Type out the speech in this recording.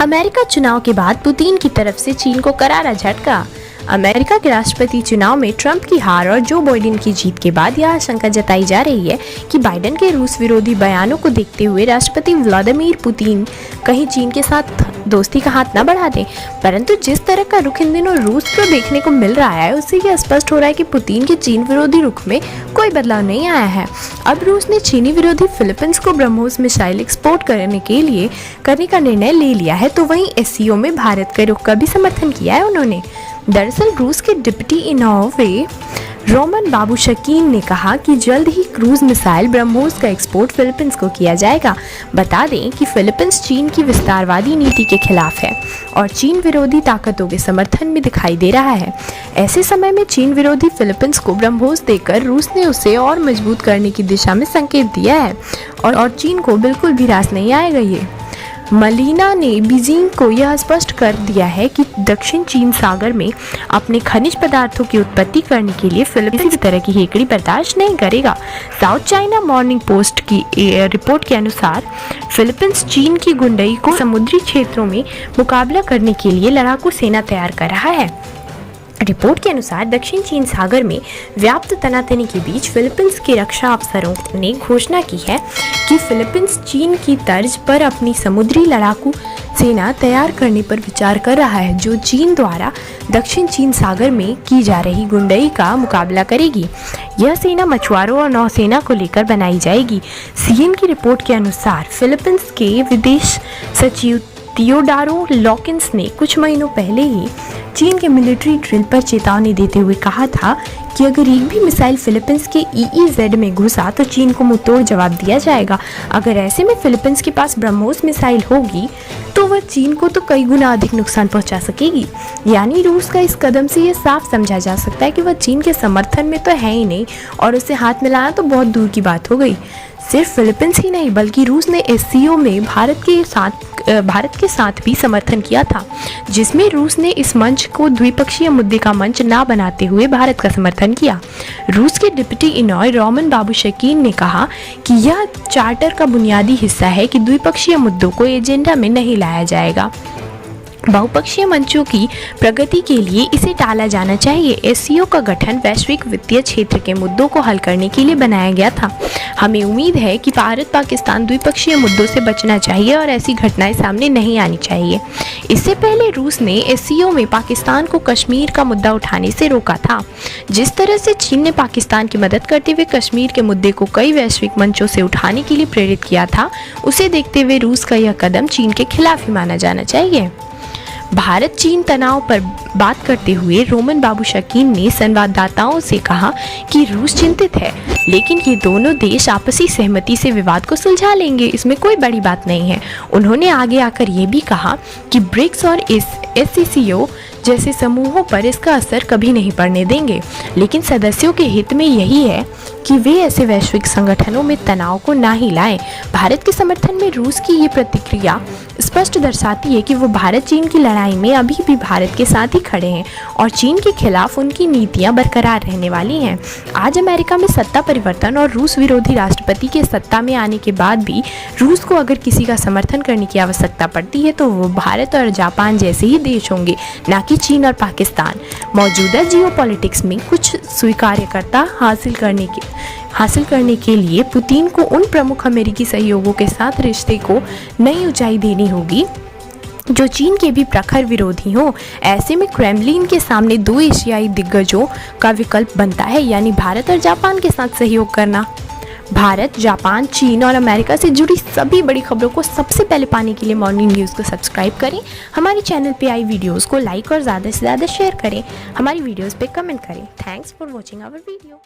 America चुनाव के बाद पुतिन की तरफ से चीन को करारा झटका। अमेरिका के राष्ट्रपति चुनाव में ट्रंप की हार और जो बाइडेन की जीत के बाद यह आशंका जताई जा रही है कि बाइडेन के रूस विरोधी बयानों को देखते हुए राष्ट्रपति व्लादिमीर पुतिन कहीं चीन के साथ दोस्ती का हाथ न बढ़ा दें। परंतु जिस तरह का रुख इन दिनों रूस को देखने को मिल रहा है, उससे यह स्पष्ट हो रहा है कि पुतिन के चीन विरोधी रुख में कोई बदलाव नहीं आया है। अब रूस ने चीनी विरोधी फिलीपींस को ब्रह्मोस मिसाइल एक्सपोर्ट करने का निर्णय ले लिया है, तो वहीं एससीओ में भारत के रुख का भी समर्थन किया है उन्होंने। दरअसल रूस के डिप्टी इनोवे रोमन बाबुशकीन ने कहा कि जल्द ही क्रूज मिसाइल ब्रह्मोस का एक्सपोर्ट फिलीपींस को किया जाएगा। बता दें कि फिलीपींस चीन की विस्तारवादी नीति के खिलाफ है और चीन विरोधी ताकतों के समर्थन में दिखाई दे रहा है। ऐसे समय में चीन विरोधी फिलीपींस को ब्रह्मोस देकर रूस ने उसे और मजबूत करने की दिशा में संकेत दिया है और चीन को बिल्कुल भी रास नहीं आएगा। ये मलीना ने बीजिंग को यह स्पष्ट कर दिया है कि दक्षिण चीन सागर में अपने खनिज पदार्थों की उत्पत्ति करने के लिए फिलीपींस इस तरह की हेकड़ी बर्दाश्त नहीं करेगा। साउथ चाइना मॉर्निंग पोस्ट की रिपोर्ट के अनुसार फिलीपींस चीन की गुंडई को समुद्री क्षेत्रों में मुकाबला करने के लिए लड़ाकू सेना तैयार कर रहा है। रिपोर्ट के अनुसार दक्षिण चीन सागर में व्याप्त तनातनी के बीच फिलीपींस के रक्षा अफसरों ने घोषणा की है कि फिलीपींस चीन की तर्ज पर अपनी समुद्री लड़ाकू सेना तैयार करने पर विचार कर रहा है, जो चीन द्वारा दक्षिण चीन सागर में की जा रही गुंडई का मुकाबला करेगी। यह सेना मछुआरों और नौसेना को लेकर बनाई जाएगी। सीएन की रिपोर्ट के अनुसार फिलीपींस के विदेश सचिव थियोडारो लॉकिंस ने कुछ महीनों पहले ही चीन के मिलिट्री ड्रिल पर चेतावनी देते हुए कहा था कि अगर एक भी मिसाइल फिलीपींस के ईईजेड में घुसा तो चीन को मुंहतोड़ जवाब दिया जाएगा। अगर ऐसे में फिलीपींस के पास ब्रह्मोस मिसाइल होगी तो वह चीन को तो कई गुना अधिक नुकसान पहुंचा सकेगी। यानी रूस का इस कदम से यह साफ समझा जा सकता है कि वह चीन के समर्थन में तो है ही नहीं और उसे हाथ मिलाना तो बहुत दूर की बात हो गई। सिर्फ फिलीपींस ही नहीं बल्कि रूस ने एससीओ में भारत के साथ भी समर्थन किया था, जिसमें रूस ने इस मंच को द्विपक्षीय मुद्दे का मंच ना बनाते हुए भारत का समर्थन किया। रूस के डिप्टी इनोवे रोमन बाबुशकीन ने कहा कि यह चार्टर का बुनियादी हिस्सा है कि द्विपक्षीय मुद्दों को एजेंडा में नहीं लाया जाएगा। बहुपक्षीय मंचों की प्रगति के लिए इसे टाला जाना चाहिए। एससीओ का गठन वैश्विक वित्तीय क्षेत्र के मुद्दों को हल करने के लिए बनाया गया था। हमें उम्मीद है कि भारत पाकिस्तान द्विपक्षीय मुद्दों से बचना चाहिए और ऐसी घटनाएं सामने नहीं आनी चाहिए। इससे पहले रूस ने एससीओ में पाकिस्तान को कश्मीर का मुद्दा उठाने से रोका था। जिस तरह से चीन ने पाकिस्तान की मदद करते हुए कश्मीर के मुद्दे को कई वैश्विक मंचों से उठाने के लिए प्रेरित किया था, उसे देखते हुए रूस का यह कदम चीन के खिलाफ ही माना जाना चाहिए। भारत चीन तनाव पर बात करते हुए रोमन बाबुशकीन ने संवाददाताओं से कहा कि रूस चिंतित है, लेकिन ये दोनों देश आपसी सहमति से विवाद को सुलझा लेंगे, इसमें कोई बड़ी बात नहीं है। उन्होंने आगे आकर ये भी कहा कि ब्रिक्स और एससीओ जैसे समूहों पर इसका असर कभी नहीं पड़ने देंगे, लेकिन सदस्यों के हित में यही है कि वे ऐसे वैश्विक संगठनों में तनाव को ना ही लाएं। भारत के समर्थन में रूस की ये प्रतिक्रिया स्पष्ट दर्शाती है कि वो भारत चीन की लड़ाई में अभी भी भारत के साथ ही खड़े हैं और चीन के खिलाफ उनकी नीतियां बरकरार रहने वाली हैं। आज अमेरिका में सत्ता परिवर्तन और रूस विरोधी राष्ट्रपति के सत्ता में आने के बाद भी रूस को अगर किसी का समर्थन करने की आवश्यकता पड़ती है तो वो भारत और जापान जैसे ही देश होंगे, ना कि चीन और पाकिस्तान। मौजूदा जियोपॉलिटिक्स में कुछ स्वीकार्यता हासिल करने के लिए पुतिन को उन प्रमुख अमेरिकी सहयोगों के साथ रिश्ते को नई ऊंचाई देनी होगी जो चीन के भी प्रखर विरोधी हों। ऐसे में क्रेमलिन के सामने दो एशियाई दिग्गजों का विकल्प बनता है, यानी भारत और जापान के साथ सहयोग करना। भारत, जापान, चीन और अमेरिका से जुड़ी सभी बड़ी खबरों को सबसे पहले पाने के लिए मॉर्निंग न्यूज़ को सब्सक्राइब करें। हमारे चैनल पे आई वीडियोस को लाइक और ज़्यादा से ज़्यादा शेयर करें। हमारी वीडियोस पे कमेंट करें। Thanks for watching our video.